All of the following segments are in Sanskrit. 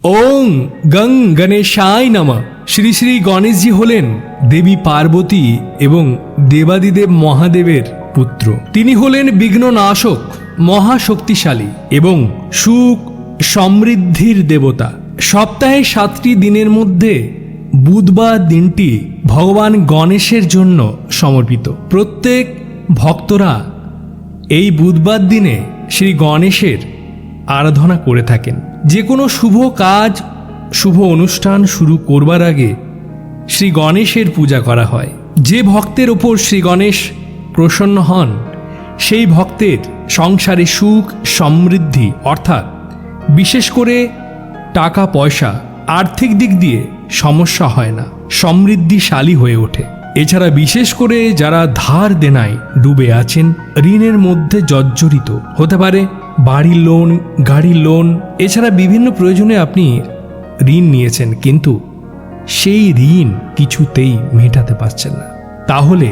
ওং গং গণেশায় নমঃ। শ্রী শ্রী গণেশজি হলেন দেবী পার্বতী এবং দেবাদিদেব মহাদেবের পুত্র। তিনি হলেন বিঘ্ননাশক, মহাশক্তিশালী এবং সুখ সমৃদ্ধির দেবতা। সপ্তাহে 7টি দিনের মধ্যে বুধবার দিনটি ভগবান গণেশের জন্য সমর্পিত। প্রত্যেক ভক্তরা এই বুধবার দিনে শ্রী গণেশের আরাধনা করে থাকেন। যে কোনো শুভ কাজ, শুভ অনুষ্ঠান শুরু করবার আগে শ্রী গণেশের পূজা করা হয়। যে ভক্তের ওপর শ্রী গণেশ প্রসন্ন হন, সেই ভক্তের সংসারে সুখ সমৃদ্ধি অর্থাৎ বিশেষ করে টাকা পয়সা আর্থিক দিক দিয়ে সমস্যা হয় না, সমৃদ্ধিশালী হয়ে ওঠে। এছাড়া বিশেষ করে যারা ধার দেনায় ডুবে আছেন, ঋণের মধ্যে জর্জরিত হতে পারে, বাড়ির লোন, গাড়ির লোন, এছাড়া বিভিন্ন প্রয়োজনে আপনি ঋণ নিয়েছেন কিন্তু সেই ঋণ কিছুতেই মেটাতে পারছেন না, তাহলে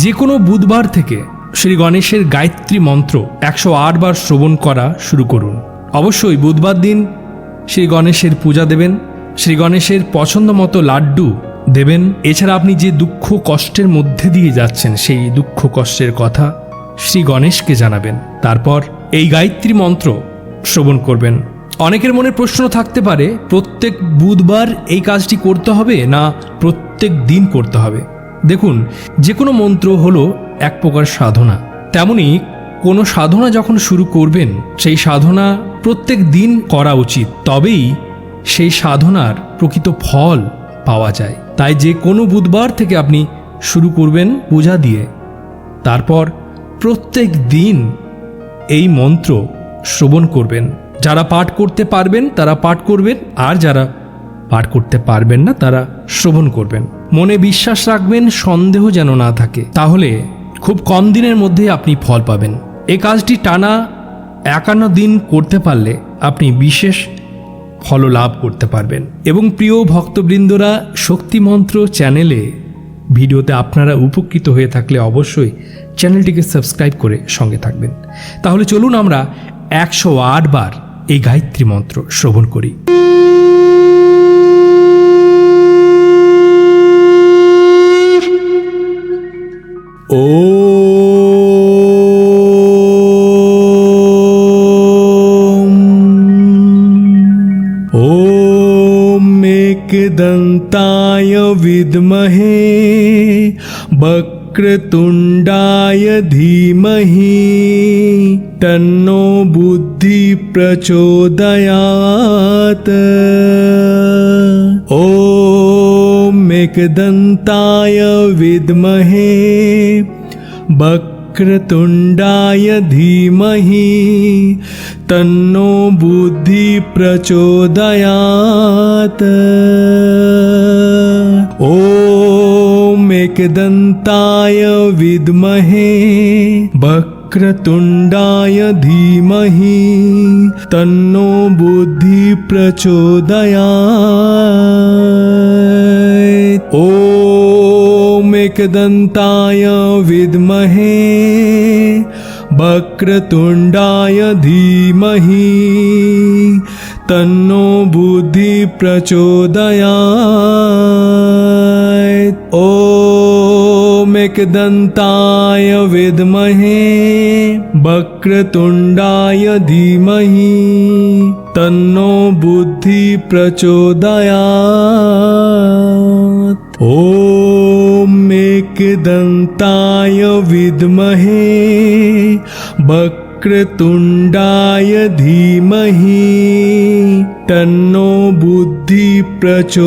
যে কোনো বুধবার থেকে শ্রী গণেশের গায়ত্রী মন্ত্র 108 বার শ্রবণ করা শুরু করুন। অবশ্যই বুধবার দিন শ্রী গণেশের পূজা দেবেন, শ্রী গণেশের পছন্দ মতো লাড্ডু দেবেন। এছাড়া আপনি যে দুঃখ কষ্টের মধ্যে দিয়ে যাচ্ছেন, সেই দুঃখ কষ্টের কথা শ্রী গণেশকে জানাবেন। তারপর এই গায়ত্রী মন্ত্র শ্রবণ করবেন। অনেকের মনে প্রশ্ন থাকতে পারে, প্রত্যেক বুধবার এই কাজটি করতে হবে না প্রত্যেক দিন করতে হবে? দেখুন, যে কোনো মন্ত্র হলো এক প্রকার সাধনা। তেমনি কোনো সাধনা যখন শুরু করবেন, সেই সাধনা প্রত্যেক দিন করা উচিত, তবেই সেই সাধনার প্রকৃত ফল পাওয়া যায়। তাই যে কোনো বুধবার থেকে আপনি শুরু করবেন পূজা দিয়ে, তারপর প্রত্যেক দিন এই মন্ত্র শ্রবণ করবেন। যারা পাঠ করতে পারবেন তারা পাঠ করবেন, আর যারা পাঠ করতে পারবেন না তারা শ্রবণ করবেন। মনে বিশ্বাস রাখবেন, সন্দেহ যেন না থাকে, তাহলে খুব কম দিনের মধ্যে আপনি ফল পাবেন। এই কাজটি টানা 51 দিন করতে পারলে আপনি বিশেষ ফল লাভ করতে পারবেন। এবং প্রিয় ভক্তবৃন্দরা, শক্তিমন্ত্র চ্যানেলে ভিডিওতে আপনারা উপকৃত হয়ে থাকলে অবশ্যই চ্যানেলটিকে সাবস্ক্রাইব করে সঙ্গে থাকবেন। তাহলে চলুন আমরা 108 বার এই গায়ত্রী মন্ত্র শ্রবণ করি। ओम एकदन्ताय विद्महे वक्रतुण्डाय धीमहि तन्नो बुद्धि प्रचोदयात्। ओम एकदन्ताय विद्महे वक्रतुण्डाय धीमहि तन्नो बुद्धि प्रचोदयात्। ओम एकदन्ताय विद्महे वक्रतुण्डाय धीमहि तन्नो बुद्धि प्रचोदयात्। ओम एकदन्ताय विद्महे वक्रतुण्डाय धीमहि तन्नो बुद्धि प्रचोदयात्। ओम एकदन्ताय विद्महे वक्रतुण्डाय धीमहि तन्नो बुद्धि प्रचोदयात्। ओम एकदन्ताय विद्महे वक्रतुण्डाय धीमहि तन्नो बुद्धि प्रचोदयात्।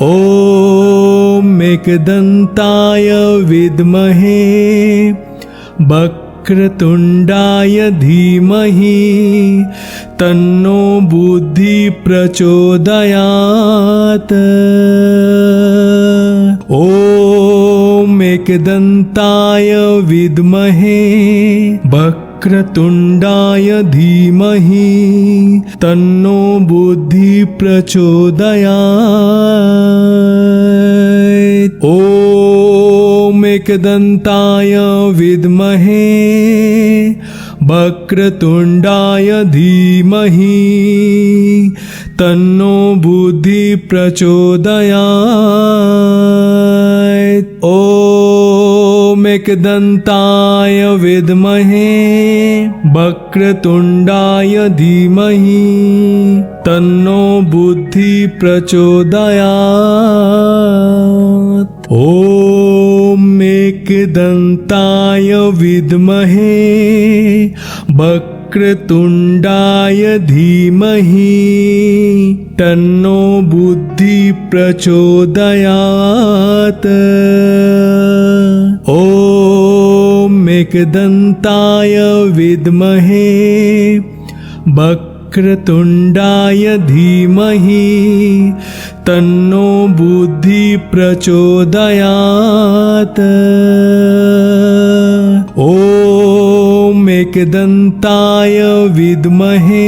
ओम एकदन्ताय विद्महे वक्रतुण्डाय धीमहि तन्नो बुद्धि प्रचोदयात्। ओम एकदन्ताय विद्महे वक्रतुण्डाय धीमहि तन्नो बुद्धि प्रचोदयात्। ओम एकदन्ताय विद्महे वक्रतुण्डाय धीमहि तन्नो बुद्धि प्रचोदयात्। ॐ एकदन्ताय विद्महे वक्रतुण्डाय धीमहि तन्नो बुद्धि प्रचोदयात्। ॐ एकदन्ताय विद्महे वक्रतुण्डाय धीमहि तन्नो बुद्धि प्रचोदयात्। ॐ एकदन्ताय विद्महे वक्रतुण्डाय धीमहि तन्नो बुद्धि प्रचोदयात्। ॐ एकदन्ताय विद्महे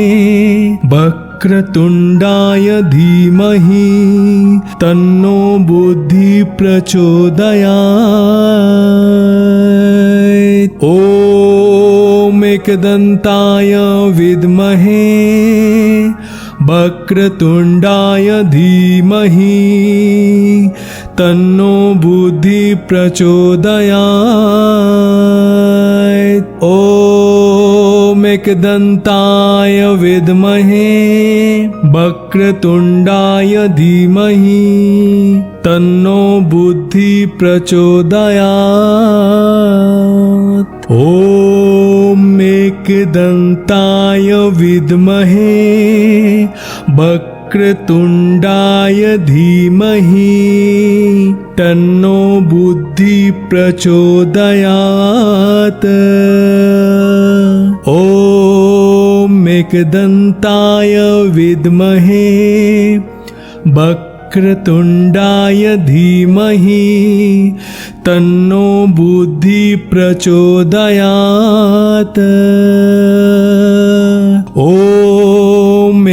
वक्रतुण्डाय धीमहि तन्नो बुद्धि प्रचोदयात्। ॐ एकदन्ताय विद्महे वक्रतुण्डाय धीमहि तन्नो बुद्धि प्रचोदयात्। ॐ एकदन्ताय विद्महे वक्रतुण्डाय धीमहि तन्नो बुद्धि प्रचोदयात्। ॐ एकदन्ताय विद्महे वक्रतुण्डाय धीमहि तन्नो बुद्धि प्रचोदयात्। ॐ एकदन्ताय विद्महे वक्रतुण्डाय धीमहि तन्नो बुद्धि प्रचोदयात्। ॐ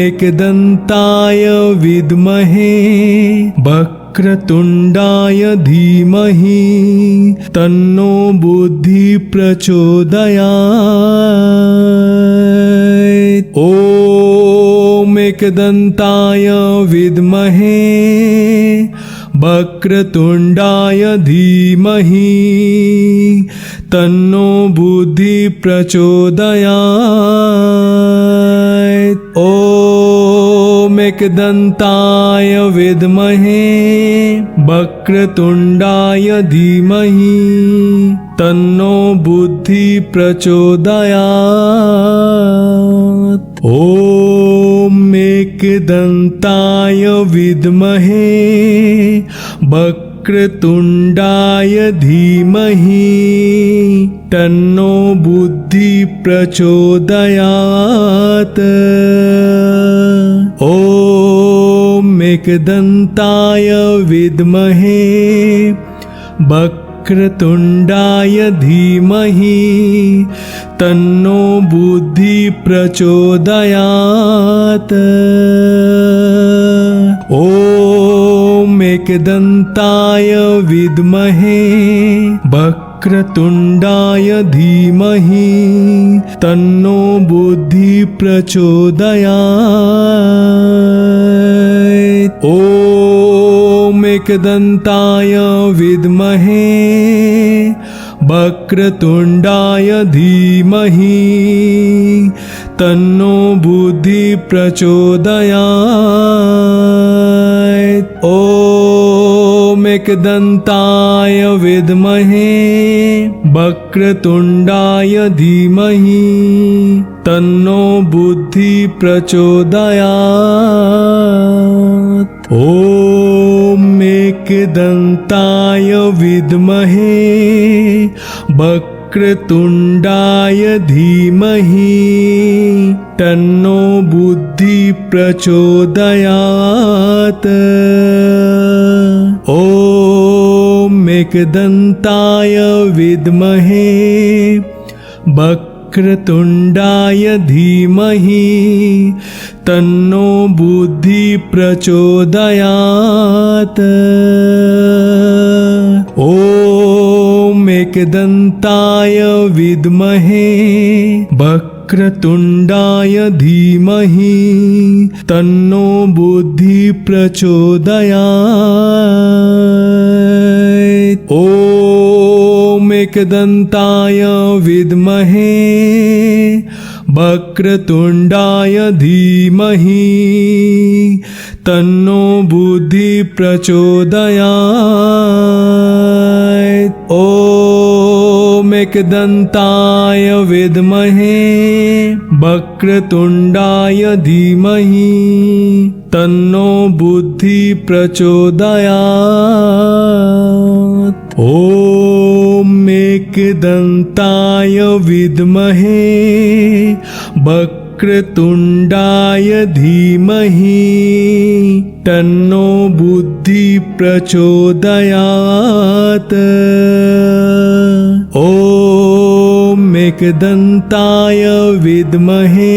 एकदन्ताय विद्महे वक्रतुण्डाय धीमहि तन्नो बुद्धि प्रचोदयात्। ॐ एकदन्ताय विद्महे वक्रतुण्डाय धीमहि तन्नो बुद्धि प्रचोदयात्। ॐ एकदन्ताय विद्महे वक्रतुण्डाय धीमहि तन्नो बुद्धि प्रचोदयात्। ॐ एकदन्ताय विद्महे वक्रतुण्डाय धीमहि तन्नो बुद्धि प्रचोदयात्। ॐ एकदन्ताय विद्महे वक्रतुण्डाय धीमहि तन्नो बुद्धि प्रचोदयात्। ॐ एकदन्ताय विद्महे वक्रतुण्डाय धीमहि तन्नो बुद्धि प्रचोदयात्। ॐ एकदन्ताय विद्महे वक्रतुण्डाय धीमहि तन्नो बुद्धि प्रचोदयात्। ॐ एकदन्ताय विद्महे वक्रतुण्डाय धीमहि तन्नो बुद्धि प्रचोदयात्। ॐ एकदन्ताय विद्महे वक्रतुण्डाय धीमहि तन्नो बुद्धि प्रचोदयात्। ॐ एकदन्ताय विद्महे वक्रतुण्डाय धीमहि तन्नो बुद्धि प्रचोदयात्। ॐ एकदन्ताय विद्महे वक्रतुण्डाय धीमहि तन्नो बुद्धि प्रचोदयात्। ॐ एकदन्ताय विद्महे वक्रतुण्डाय धीमहि तन्नो बुद्धि प्रचोदयात्। ॐ एकदन्ताय विद्महे वक्रतुण्डाय धीमहि तन्नो बुद्धि प्रचोदयात्। ॐ एकदन्ताय विद्महे वक्रतुण्डाय धीमहि तन्नो बुद्धि प्रचोदयात्। ॐ एकदन्ताय विद्महे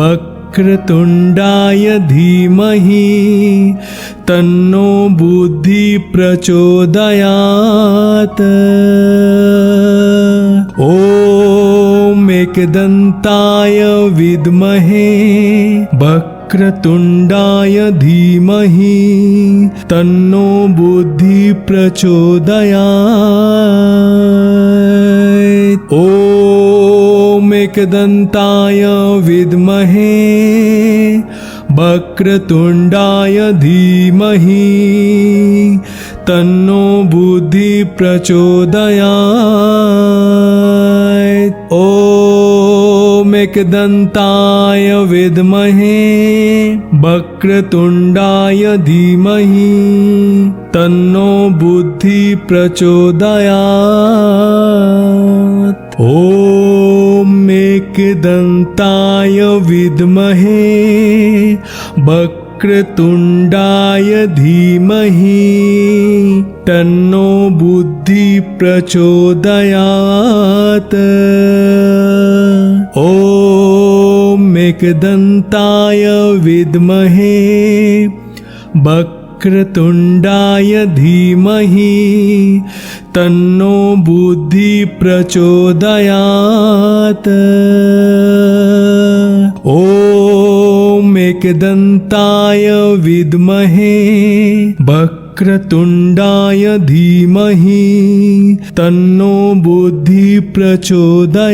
वक्रतुण्डाय धीमहि तन्नो बुद्धि प्रचोदयात्। ॐ एकदन्ताय विद्महे वक्रतुण्डाय धीमहि तन्नो बुद्धि प्रचोदयात्। ॐ एकदन्ताय विद्महे वक्रतुण्डाय धीमहि तन्नो बुद्धि प्रचोदयात्। ॐ एकदन्ताय विद्महे वक्रतुण्डाय धीमहि तन्नो बुद्धि प्रचोदयात्। ॐ एकदन्ताय विद्महे वक्रतुण्डाय धीमहि तन्नो बुद्धि प्रचोदयात्। ॐ एकदन्ताय विद्महे वक्रतुण्डाय धीमहि तन्नो बुद्धि प्रचोदयात्। ॐ एकदन्ताय विद्महे वक्रतुण्डाय धीमहि तन्नो बुद्धि प्रचोदयात्।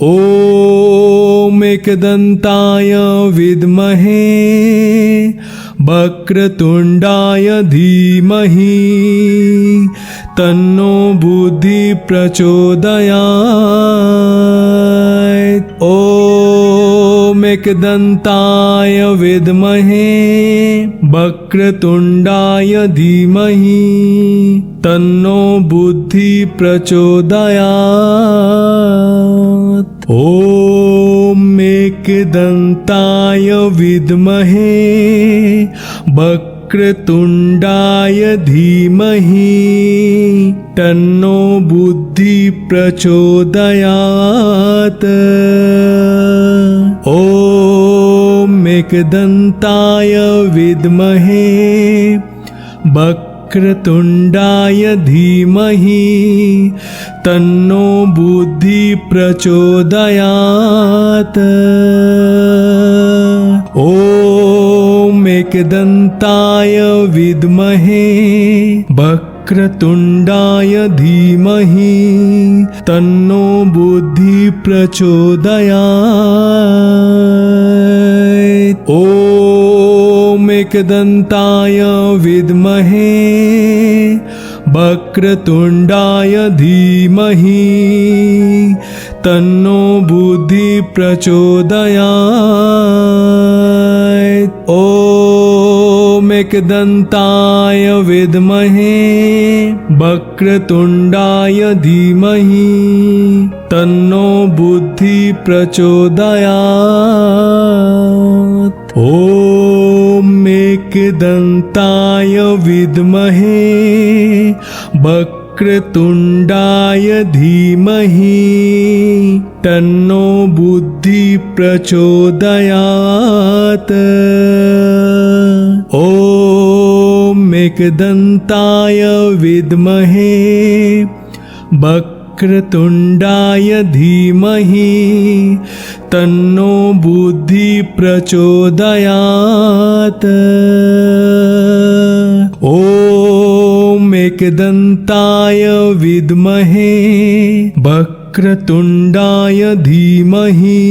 ॐ एकदन्ताय विद्महे वक्रतुण्डाय धीमहि तन्नो बुद्धि प्रचोदयात्। ॐ एकदन्ताय विद्महे वक्रतुण्डाय धीमहि तन्नो बुद्धि प्रचोदयात्। ॐ एकदन्ताय विद्महे वक्रतुण्डाय धीमहि तन्नो बुद्धि प्रचोदयात्। ॐ एकदन्ताय विद्महे वक्रतुण्डाय धीमहि तन्नो बुद्धि प्रचोदयात्। ॐ एकदन्ताय विद्महे वक्रतुण्डाय धीमहि तन्नो बुद्धि प्रचोदयात्। ॐ एकदन्ताय विद्महे वक्रतुण्डाय धीमहि तन्नो बुद्धि प्रचोदयात्। ॐ एकदन्ताय विद्महे वक्रतुण्डाय धीमहि तन्नो बुद्धि प्रचोदयात्। ॐ एकदन्ताय विद्महे वक्रतुण्डाय धीमहि तन्नो बुद्धि प्रचोदयात्। ॐ एकदन्ताय विद्महे वक्रतुण्डाय धीमहि तन्नो बुद्धि प्रचोदयात्। ॐ एकदन्ताय विद्महे वक्रतुण्डाय धीमहि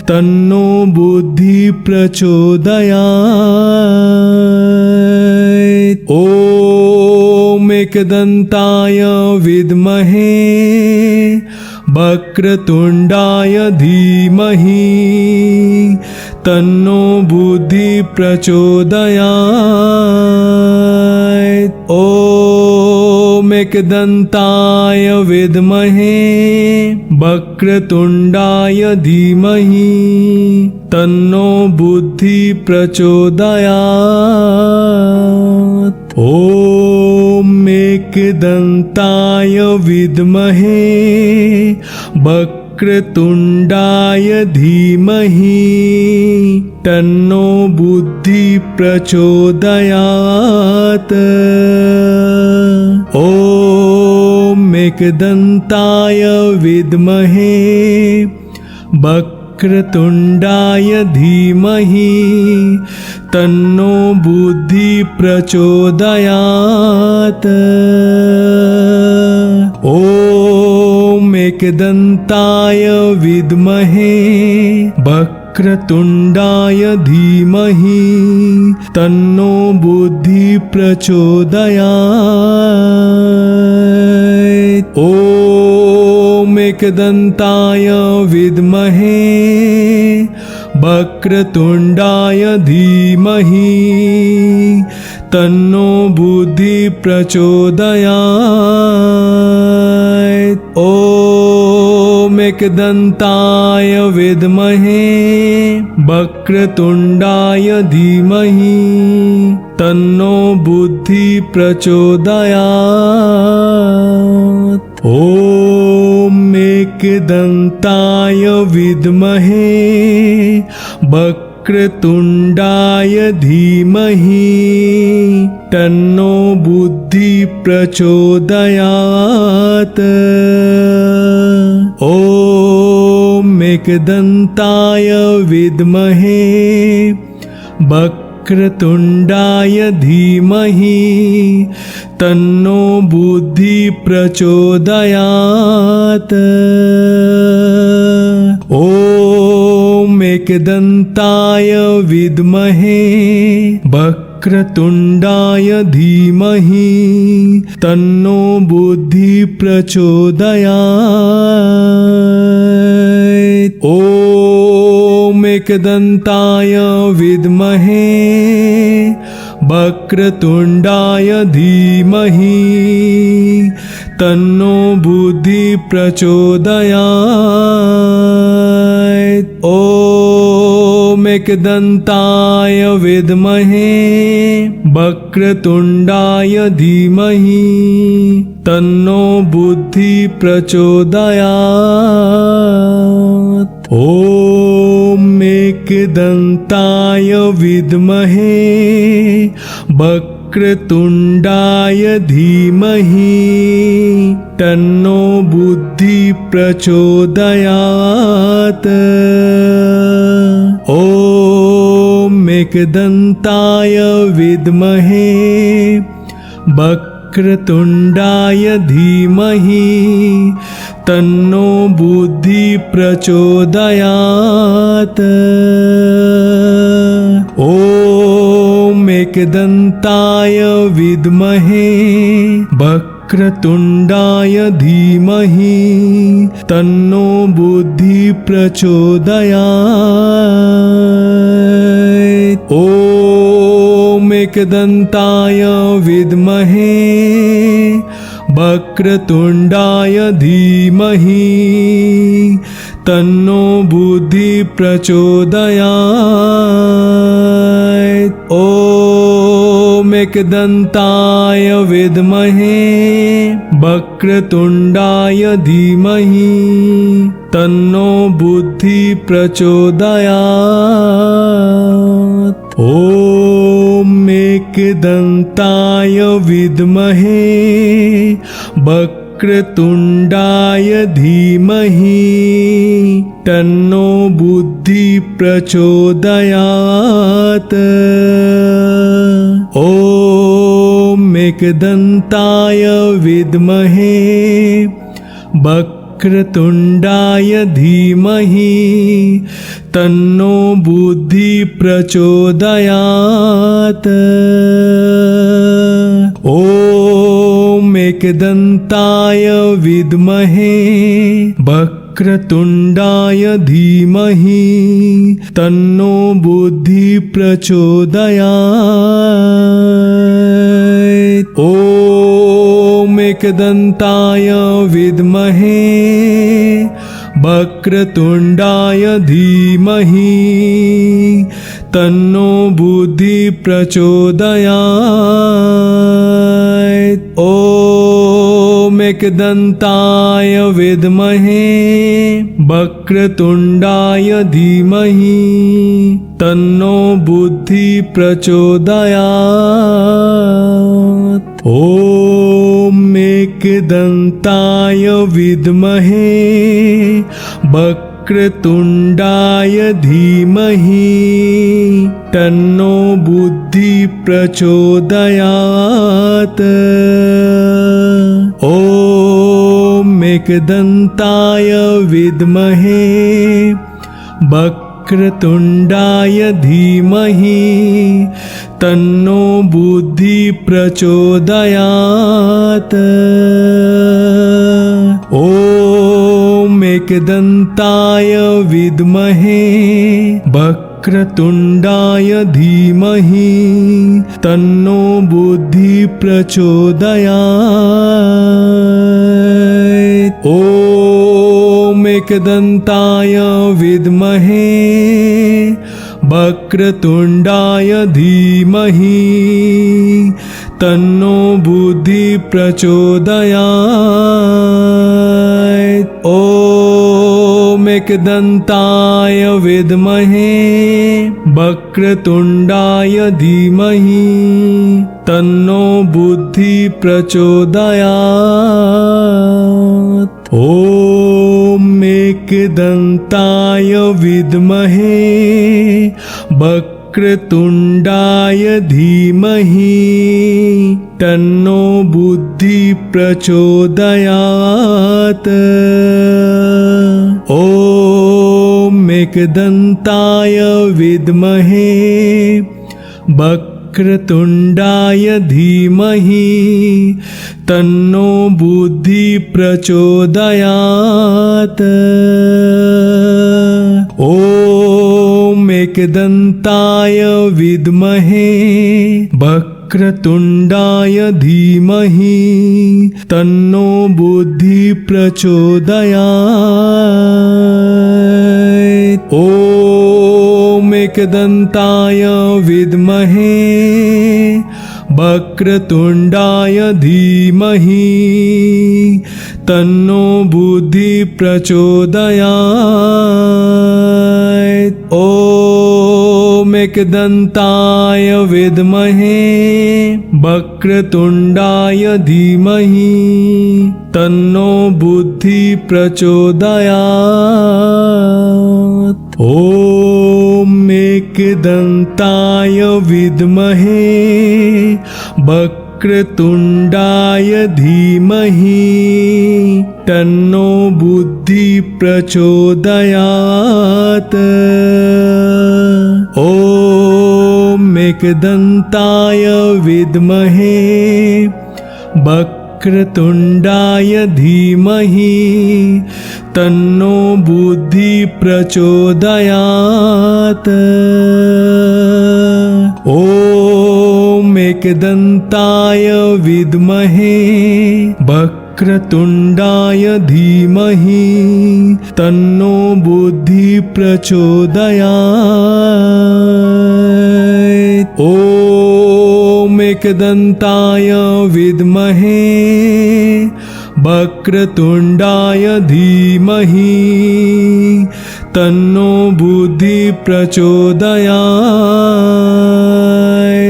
तन्नो बुद्धि प्रचोदयात्। ॐ एकदन्ताय विद्महे वक्रतुण्डाय धीमहि तन्नो बुद्धि प्रचोदयात्। ॐ एकदन्ताय विद्महे वक्रतुण्डाय धीमहि तन्नो बुद्धि प्रचोदयात्। ॐ एकदन्ताय विद्महे वक्रतुण्डाय धीमहि तन्नो बुद्धि प्रचोदयात्। ॐ एकदन्ताय विद्महे वक्रतुण्डाय धीमहि तन्नो बुद्धि प्रचोदयात्। ॐ एकदन्ताय विद्महे वक्रतुण्डाय धीमहि तन्नो बुद्धि प्रचोदयात्। ॐ एकदन्ताय विद्महे वक्रतुण्डाय धीमहि तन्नो बुद्धि प्रचोदयात्। ॐ एकदन्ताय विद्महे वक्रतुण्डाय धीमहि तन्नो बुद्धि प्रचोदयात्। ॐ एकदन्ताय विद्महे वक्रतुण्डाय धीमहि तन्नो बुद्धि प्रचोदयात्। ॐ एकदन्ताय विद्महे वक्रतुण्डाय धीमहि तन्नो बुद्धि प्रचोदयात्। ॐ एकदन्ताय विद्महे वक्रतुण्डाय धीमहि तन्नो बुद्धि प्रचोदयात्। ॐ एकदन्ताय विद्महे वक्रतुण्डाय धीमहि तन्नो बुद्धि प्रचोदयात्। ॐ एकदन्ताय विद्महे वक्रतुण्डाय धीमहि तन्नो बुद्धि प्रचोदयात्। ॐ एकदन्ताय विद्महे वक्रतुण्डाय धीमहि तन्नो बुद्धि प्रचोदयात्। ॐ एकदन्ताय विद्महे वक्रतुण्डाय धीमहि तन्नो बुद्धि प्रचोदयात्। ॐ एकदन्ताय विद्महे वक्रतुण्डाय धीमहि तन्नो बुद्धि प्रचोदयात्। ॐ एकदन्ताय विद्महे वक्रतुण्डाय धीमहि तन्नो बुद्धि प्रचोदयात्। ॐ एकदन्ताय विद्महे वक्रतुण्डाय धीमहि तन्नो बुद्धि प्रचोदयात्। ॐ एकदन्ताय विद्महे वक्रतुण्डाय धीमहि तन्नो बुद्धि प्रचोदयात्। ॐ एकदन्ताय विद्महे वक्रतुण्डाय धीमहि तन्नो बुद्धि प्रचोदयात्। ॐ एकदन्ताय विद्महे वक्रतुण्डाय धीमहि तन्नो बुद्धि प्रचोदयात्। ॐ एकदन्ताय विद्महे वक्रतुण्डाय धीमहि तन्नो बुद्धि प्रचोदयात्। ॐ एकदन्ताय विद्महे वक्रतुण्डाय धीमहि तन्नो बुद्धि प्रचोदयात्। ॐ एकदन्ताय विद्महे वक्रतुण्डाय धीमहि तन्नो बुद्धि प्रचोदयात्। ॐ एकदन्ताय विद्महे वक्रतुण्डाय धीमहि तन्नो बुद्धि प्रचोदयात्। ॐ एकदन्ताय विद्महे वक्रतुण्डाय धीमहि तन्नो बुद्धि प्रचोदयात्। ॐ एकदन्ताय विद्महे वक्रतुण्डाय धीमहि तन्नो बुद्धि प्रचोदयात्। ॐ एकदन्ताय विद्महे वक्रतुण्डाय धीमहि तन्नो बुद्धि प्रचोदयात्। ॐ एकदन्ताय विद्महे वक्रतुण्डाय धीमहि तन्नो बुद्धि प्रचोदयात्। ॐ एकदन्ताय विद्महे वक्रतुण्डाय धीमहि तन्नो बुद्धि प्रचोदयात्। ॐ एकदन्ताय विद्महे वक्रतुण्डाय धीमहि तन्नो बुद्धि प्रचोदयात्। ॐ एकदन्ताय विद्महे वक्रतुण्डाय धीमहि तन्नो बुद्धि प्रचोदयात्। ॐ एकदन्ताय विद्महे वक्रतुण्डाय धीमहि तन्नो बुद्धि प्रचोदयात्। ॐ एकदन्ताय विद्महे वक्रतुण्डाय धीमहि तन्नो बुद्धि प्रचोदयात्। ॐ एकदन्ताय विद्महे वक्रतुण्डाय धीमहि तन्नो बुद्धि प्रचोदयात्। ॐ एकदन्ताय विद्महे वक्रतुण्डाय धीमहि तन्नो बुद्धि प्रचोदयात्। ॐ एकदन्ताय विद्महे वक्रतुण्डाय धीमहि तन्नो बुद्धि प्रचोदयात्।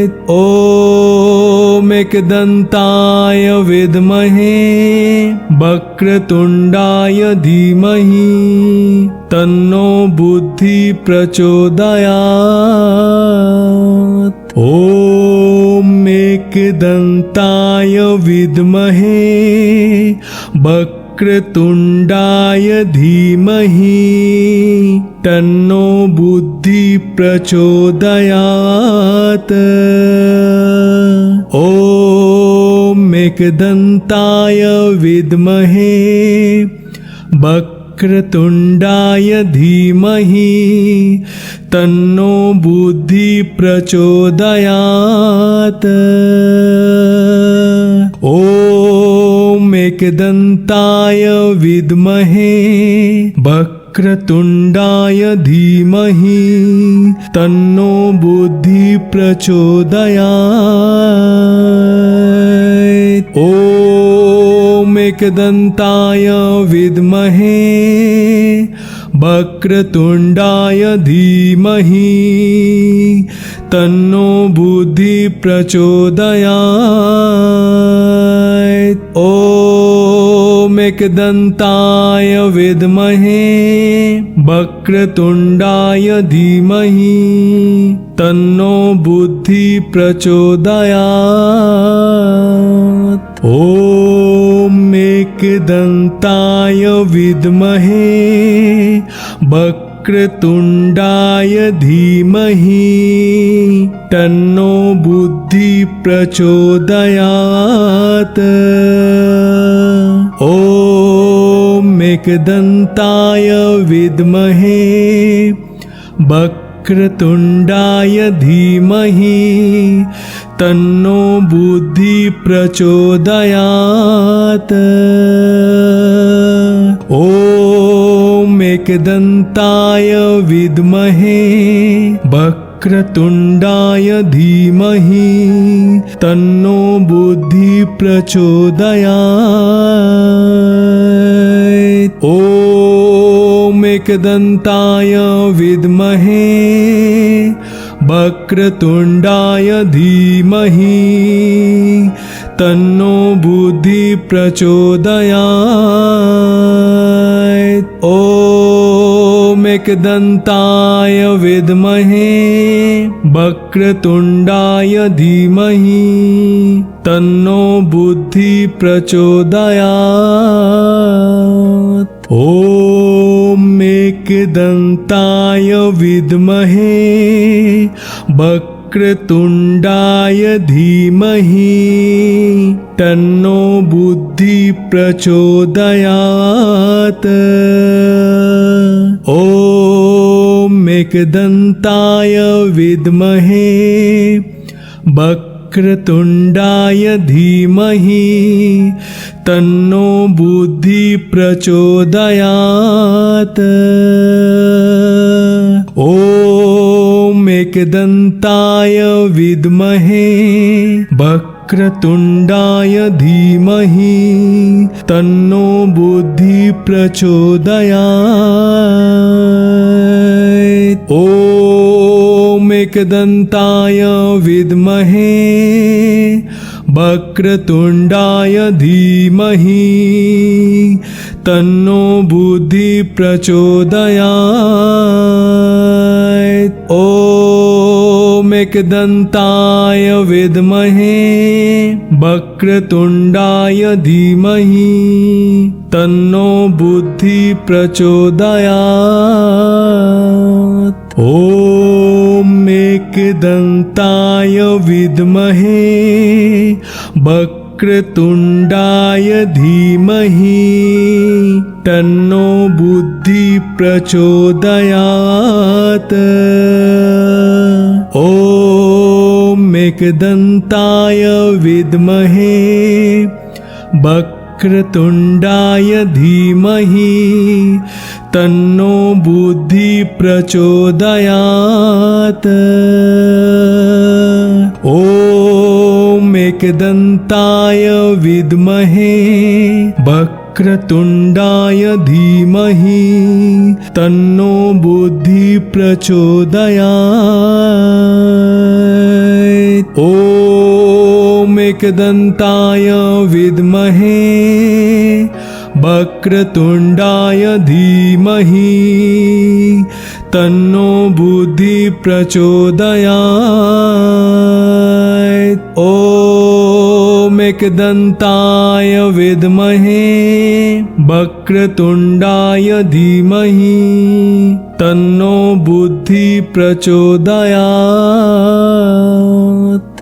ॐ एकदन्ताय विद्महे वक्रतुण्डाय धीमहि तन्नो बुद्धि प्रचोदयात्। ॐ एकदन्ताय विद्महे वक्रतुण्डाय धीमहि तन्नो बुद्धि प्रचोदयात्। ॐ एकदन्ताय विद्महे वक्रतुण्डाय धीमहि तन्नो बुद्धि प्रचोदयात्। ॐ एकदन्ताय विद्महे वक्रतुण्डाय धीमहि तन्नो बुद्धि प्रचोदयात्। ॐ एकदन्ताय विद्महे वक्रतुण्डाय धीमहि तन्नो बुद्धि प्रचोदयात्। ॐ एकदन्ताय विद्महे वक्रतुण्डाय धीमहि तन्नो बुद्धि प्रचोदयात्। ॐ एकदन्ताय विद्महे वक्रतुण्डाय धीमहि तन्नो बुद्धि प्रचोदयात्। ॐ एकदन्ताय विद्महे वक्रतुण्डाय धीमहि तन्नो बुद्धि प्रचोदयात्। ॐ एकदन्ताय विद्महे वक्रतुण्डाय धीमहि तन्नो बुद्धि प्रचोदयात्। ॐ एकदन्ताय विद्महे वक्रतुण्डाय धीमहि तन्नो बुद्धि प्रचोदयात्। ॐ एकदन्ताय विद्महे वक्रतुण्डाय धीमहि तन्नो बुद्धि प्रचोदयात्। ॐ एकदन्ताय विद्महे वक्रतुण्डाय धीमहि तन्नो बुद्धि प्रचोदयात्। ॐ एकदन्ताय विद्महे वक्रतुण्डाय धीमहि तन्नो बुद्धि प्रचोदयात्। ॐ एकदन्ताय विद्महे वक्रतुण्डाय धीमहि तन्नो बुद्धि प्रचोदयात्। ॐ एकदन्ताय विद्महे वक्रतुण्डाय धीमहि तन्नो बुद्धि प्रचोदयात्। ॐ एकदन्ताय विद्महे वक्रतुण्डाय धीमहि तन्नो बुद्धि प्रचोदयात्। ॐ एकदन्ताय विद्महे वक्रतुण्डाय धीमहि तन्नो बुद्धि प्रचोदयात्। ॐ एकदन्ताय विद्महे वक्रतुण्डाय धीमहि तन्नो बुद्धि प्रचोदयात्। ॐ एकदन्ताय विद्महे वक्रतुण्डाय धीमहि तन्नो बुद्धि प्रचोदयात्। ॐ एकदन्ताय विद्महे वक्रतुण्डाय धीमहि तन्नो बुद्धि प्रचोदयात्। ॐ एकदन्ताय विद्महे वक्रतुण्डाय धीमहि तन्नो बुद्धि प्रचोदयात्।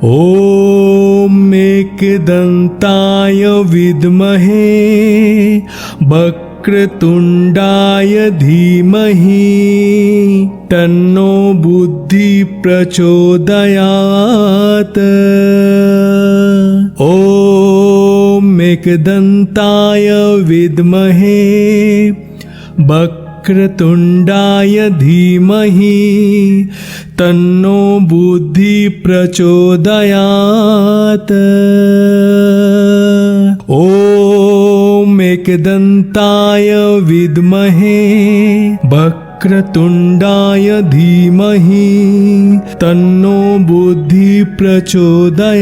ॐ एकदन्ताय विद्महे वक्रतुण्डाय धीमहि तन्नो बुद्धि प्रचोदयात्। ॐ एकदन्ताय विद्महे वक्रतुण्डाय धीमहि तन्नो बुद्धि प्रचोदयात्। ॐ एकदन्ताय विद्महे वक्रतुण्डाय धीमहि तन्नो बुद्धि प्रचोदयात्।